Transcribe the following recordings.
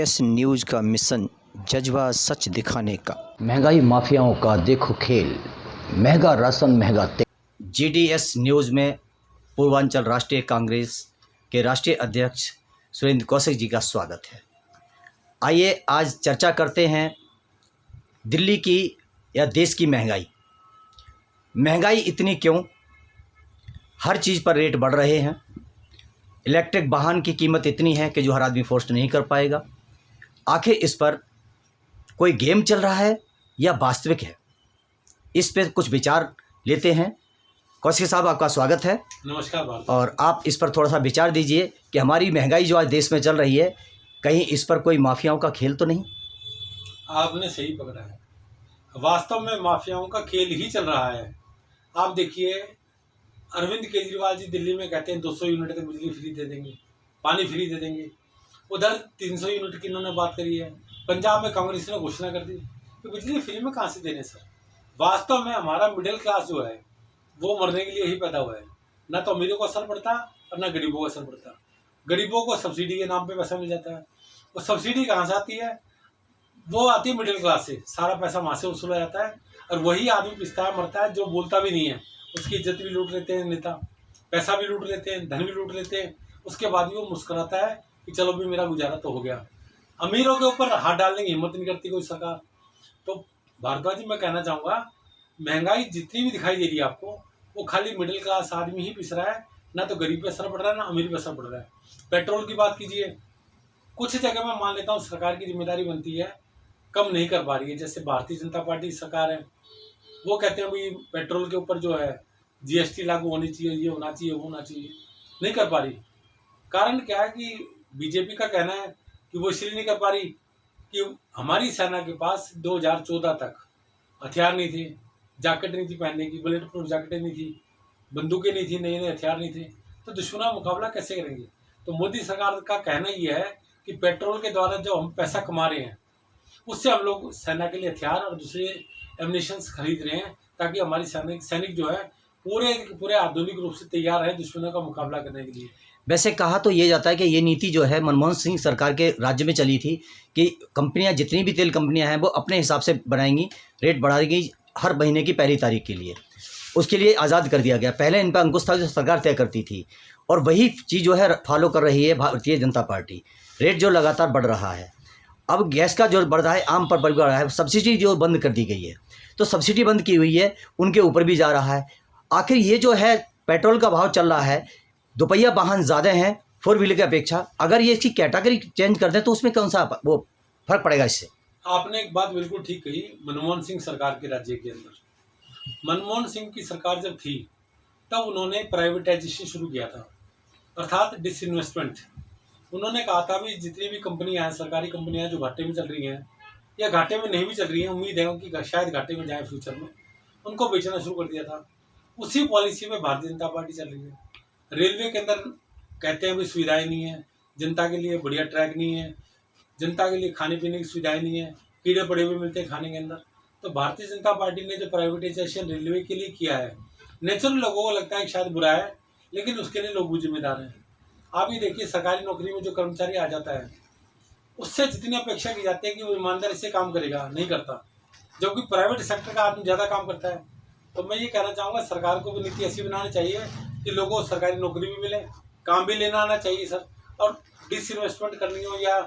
GDS news का mission जज्बा सच दिखाने का। महंगाई माफियाओं का देखो खेल, महंगा राशन महंगा तेल। GDS न्यूज़ में पूर्वांचल राष्ट्रीय कांग्रेस के राष्ट्रीय अध्यक्ष सुरेंद्र कौशिक जी का स्वागत है। आइए आज चर्चा करते हैं दिल्ली की या देश की महंगाई इतनी क्यों, हर चीज़ पर रेट बढ़ रहे हैं। इलेक्ट्रिक वाहन की कीमत इतनी है कि जो हर आदमी अफोर्ड नहीं कर पाएगा। आखिर इस पर कोई गेम चल रहा है या वास्तविक है, इस पे कुछ विचार लेते हैं। कौशिक साहब, आपका स्वागत है। नमस्कार। और आप इस पर थोड़ा सा विचार दीजिए कि हमारी महंगाई जो आज देश में चल रही है, कहीं इस पर कोई माफियाओं का खेल तो नहीं? आपने सही पकड़ा है, वास्तव में माफियाओं का खेल ही चल रहा है। आप देखिए, अरविंद केजरीवाल जी दिल्ली में कहते हैं 200 यूनिट तक बिजली फ्री दे देंगे, पानी फ्री दे देंगे। उधर 300 यूनिट की इन्होंने बात करी है। पंजाब में कांग्रेस ने घोषणा कर दी कि बिजली फ्री में कहाँ से देने सर। वास्तव में हमारा मिडिल क्लास जो है वो मरने के लिए ही पैदा हुआ है। ना तो अमीरों को असर पड़ता और ना गरीबों को असर पड़ता। गरीबों को सब्सिडी के नाम पे पैसा मिल जाता है। वो सब्सिडी कहाँ से आती है? वो आती है मिडिल क्लास से। सारा पैसा वहाँ से वसूला जाता है और वही आदमी पिसता है, मरता है, जो बोलता भी नहीं है। उसकी इज्जत भी लूट लेते हैं नेता, पैसा भी लूट लेते हैं, धन भी लूट लेते हैं। उसके बाद भी वो मुस्कुराता है कि चलो भी मेरा गुजारा तो हो गया। अमीरों के ऊपर हाथ डालने की हिम्मत नहीं करती कोई सरकार। तो भारद्वाज जी, मैं कहना चाहूँगा, महंगाई जितनी भी दिखाई दे रही है आपको, वो खाली मिडिल क्लास आदमी ही पिस रहा है। ना तो गरीब पे असर पड़ रहा है, ना अमीर पे असर पड़ रहा है। पेट्रोल की बात कीजिए, कुछ जगह मैं मान लेता हूँ सरकार की जिम्मेदारी बनती है, कम नहीं कर पा रही है। जैसे भारतीय जनता पार्टी सरकार है, वो कहते हैं भाई पेट्रोल के ऊपर जो है GST लागू होनी चाहिए, ये होना चाहिए, वो होना चाहिए, नहीं कर पा रही। कारण क्या है कि बीजेपी का कहना है कि वो इसलिए नहीं कर पा रही कि हमारी सेना के पास 2014 तक हथियार नहीं थे, जैकेट नहीं थी पहनने की, बुलेट प्रूफ जैकेटें नहीं थी, बंदूकें नहीं थी, नए नए हथियार नहीं थे, तो दुश्मनों का मुकाबला कैसे करेंगे? तो मोदी सरकार का कहना ये है कि पेट्रोल के द्वारा जो हम पैसा कमा रहे हैं, उससे हम लोग सेना के लिए हथियार और दूसरे एमिनेशंस खरीद रहे हैं, ताकि हमारी सैनिक जो है पूरे आधुनिक रूप से तैयार है दुश्मनों का मुकाबला करने के लिए। वैसे कहा तो ये जाता है कि ये नीति जो है मनमोहन सिंह सरकार के राज्य में चली थी कि कंपनियां, जितनी भी तेल कंपनियां हैं, वो अपने हिसाब से बनाएंगी, रेट बढ़ाएगी हर महीने की पहली तारीख के लिए। उसके लिए आज़ाद कर दिया गया। पहले इन पर अंकुश था जो सरकार तय करती थी, और वही चीज़ जो है फॉलो कर रही है भारतीय जनता पार्टी। रेट जो लगातार बढ़ रहा है, अब गैस का जो बढ़ रहा है, आम पर बढ़ रहा है, सब्सिडी जो बंद कर दी गई है, तो सब्सिडी बंद की हुई है, उनके ऊपर भी जा रहा है। आखिर ये जो है पेट्रोल का भाव चल रहा है, दोपहिया वाहन ज़्यादा हैं 4 व्हीलर की अपेक्षा, अगर ये इसकी कैटेगरी चेंज कर दें तो उसमें कौन सा वो फर्क पड़ेगा इससे? आपने एक बात बिल्कुल ठीक कही। मनमोहन सिंह सरकार के राज्य के अंदर, मनमोहन सिंह की सरकार जब थी तब उन्होंने प्राइवेटाइजेशन शुरू किया था, अर्थात डिसइन्वेस्टमेंट। उन्होंने कहा था भी जितनी भी कंपनियां हैं, सरकारी कंपनियां जो घाटे में चल रही हैं या घाटे में नहीं भी चल रही हैं, उम्मीद है उनकी शायद घाटे में जाए फ्यूचर में, उनको बेचना शुरू कर दिया था। उसी पॉलिसी में भारतीय जनता पार्टी चल रही है। रेलवे के अंदर कहते हैं भी सुविधाएं नहीं है, जनता के लिए बढ़िया ट्रैक नहीं है, जनता के लिए खाने पीने की सुविधाएं नहीं है, कीड़े पड़े हुए मिलते हैं खाने के अंदर। तो भारतीय जनता पार्टी ने जो प्राइवेटाइजेशन रेलवे के लिए किया है, नेचुरल लोगों को लगता है कि शायद बुरा है, लेकिन उसके लिए लोग भी जिम्मेदार हैं। आप ही देखिए, सरकारी नौकरी में जो कर्मचारी आ जाता है, उससे जितनी अपेक्षा की जाती है कि वो ईमानदारी से काम करेगा, नहीं करता, जबकि प्राइवेट सेक्टर का आदमी ज़्यादा काम करता है। तो मैं ये कहना चाहूँगा, सरकार को भी नीति ऐसी बनानी चाहिए कि लोगों को सरकारी नौकरी भी मिले, काम भी लेना आना चाहिए सर। और डिसइन्वेस्टमेंट करनी हो या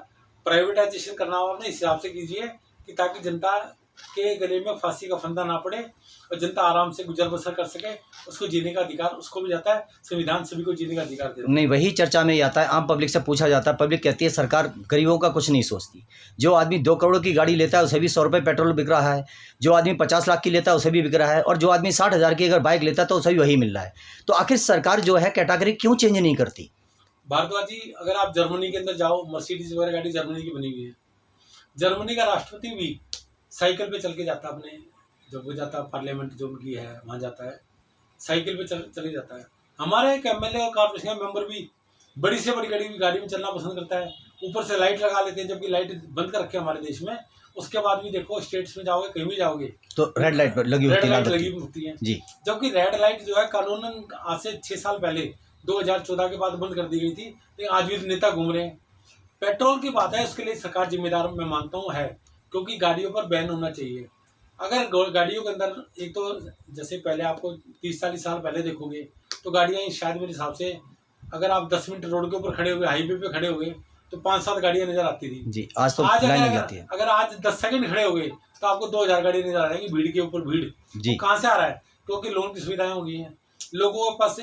प्राइवेटाइजेशन करना हो, अपने हिसाब से कीजिए कि ताकि जनता के गले में फांसी का फंदा ना पड़े और जनता आराम से गुजर बसर कर सके। उसको जीने का अधिकार उसको भी जाता है, संविधान सभी को जीने का अधिकार देता है। नहीं, वही चर्चा में आता है। आम पब्लिक से पूछा जाता है, पब्लिक कहती है सरकार गरीबों का कुछ नहीं सोचती। जो आदमी 2 करोड़ की गाड़ी लेता है उसे भी 100 रुपये पेट्रोल बिक रहा है, जो आदमी 50 लाख की लेता है उसे भी बिक रहा है, और जो आदमी 60,000 की अगर बाइक लेता है तो उसे भी वही मिल रहा है। तो आखिर सरकार जो है कैटेगरी क्यों चेंज नहीं करती? भारद्वाज जी, अगर आप जर्मनी के अंदर जाओ, मर्सिडीज वगैरह गाड़ी जर्मनी की बनी हुई है। जर्मनी का राष्ट्रपति भी साइकिल पे चल के जाता है, अपने जब वो जाता है पार्लियामेंट जो उनकी है वहाँ जाता है, साइकिल पे चले जाता है। हमारे एक MLA और कॉर्पोरेशन मेंबर भी बड़ी से बड़ी गाड़ी में चलना पसंद करता है। ऊपर से लाइट लगा लेते हैं, जबकि लाइट बंद कर रखे हमारे देश में। उसके बाद भी देखो, स्टेट्स में जाओगे, कहीं भी जाओगे तो रेड लाइट लगी होती है जी। जबकि रेड लाइट जो है कानूनन आज से 6 साल पहले 2014 के बाद बंद कर दी गई थी, लेकिन आज भी नेता घूम रहे हैं। पेट्रोल की बात है, उसके लिए सरकार जिम्मेदार मैं मानता हूँ है, क्योंकि गाड़ियों पर बैन होना चाहिए। अगर गाड़ियों के अंदर, एक तो जैसे पहले आपको 30-40 साल पहले देखोगे तो गाड़ियाँ शायद मेरे हिसाब से, अगर आप 10 मिनट रोड के ऊपर खड़े हुए, हाईवे पे खड़े हुए, तो 5-7 गाड़ियाँ नजर आती थी जी। आज तो आज लाइन लग जाती है। अगर आज 10 सेकंड खड़े हो गए तो आपको 2000 गाड़ी नजर आ जाएंगी, भीड़ के ऊपर भीड़। जी। कहाँ से आ रहा है? क्योंकि लोन की सुविधाएं हो गई हैं, लोगों के पास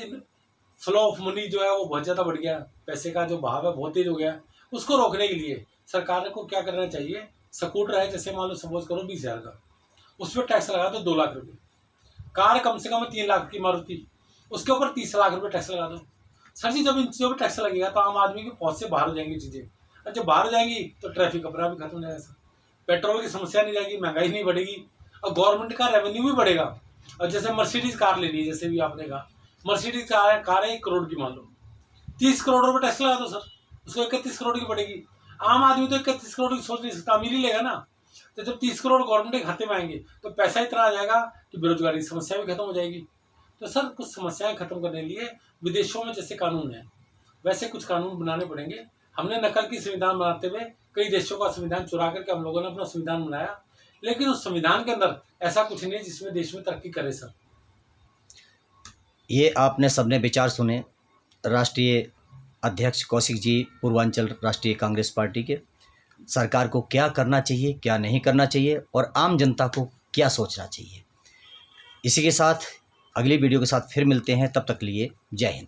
फ्लो ऑफ मनी जो है वो बहुत ज़्यादा बढ़ गया, पैसे का जो बहाव है बहुत तेज हो गया। उसको रोकने के लिए सरकार को क्या करना चाहिए, स्कूटर है जैसे मान लो सपोज करो 20,000 का, उस पर टैक्स लगा दो 2 लाख रुपये। कार कम से कम 3 लाख की मारुति, उसके ऊपर 30 लाख रुपये टैक्स लगा दो। सर जी, जब इन चीज़ों पर टैक्स लगेगा तो आम आदमी की पहुँच से बाहर हो जाएंगी चीज़ें, और जब बाहर हो जाएंगी तो ट्रैफिक अपना भी खत्म हो जाएगा सर, पेट्रोल की समस्या नहीं जाएगी, महंगाई नहीं बढ़ेगी, और गवर्नमेंट का रेवेन्यू भी बढ़ेगा। और जैसे मर्सिडीज कार ले ली, जैसे भी आपने कहा मर्सिडीज कार है 1 करोड़ की, मान लो 30 करोड़ रुपये टैक्स लगा दो सर, उसको 31 करोड़ की पड़ेगी। आम आदमी तो 31 करोड़ की सोच नहीं सकता, अमीर ही लेगा ना। तो जब 30 करोड़ गवर्नमेंट के खाते में आएंगे तो पैसा इतना आ जाएगा कि बेरोजगारी की समस्या भी खत्म हो जाएगी। तो सर, कुछ समस्याएं खत्म करने के लिए विदेशों में जैसे कानून है वैसे कुछ कानून बनाने पड़ेंगे। हमने नकल की संविधान बनाते हुए कई देशों का संविधान चुरा करके हम लोगों ने अपना संविधान बनाया, लेकिन उस संविधान के अंदर ऐसा कुछ नहीं है जिसमें देश में तरक्की करे सर। ये आपने सबने विचार सुने राष्ट्रीय अध्यक्ष कौशिक जी, पूर्वांचल राष्ट्रीय कांग्रेस पार्टी के। सरकार को क्या करना चाहिए, क्या नहीं करना चाहिए, और आम जनता को क्या सोचना चाहिए। इसी के साथ अगली वीडियो के साथ फिर मिलते हैं, तब तक के लिए जय हिंद।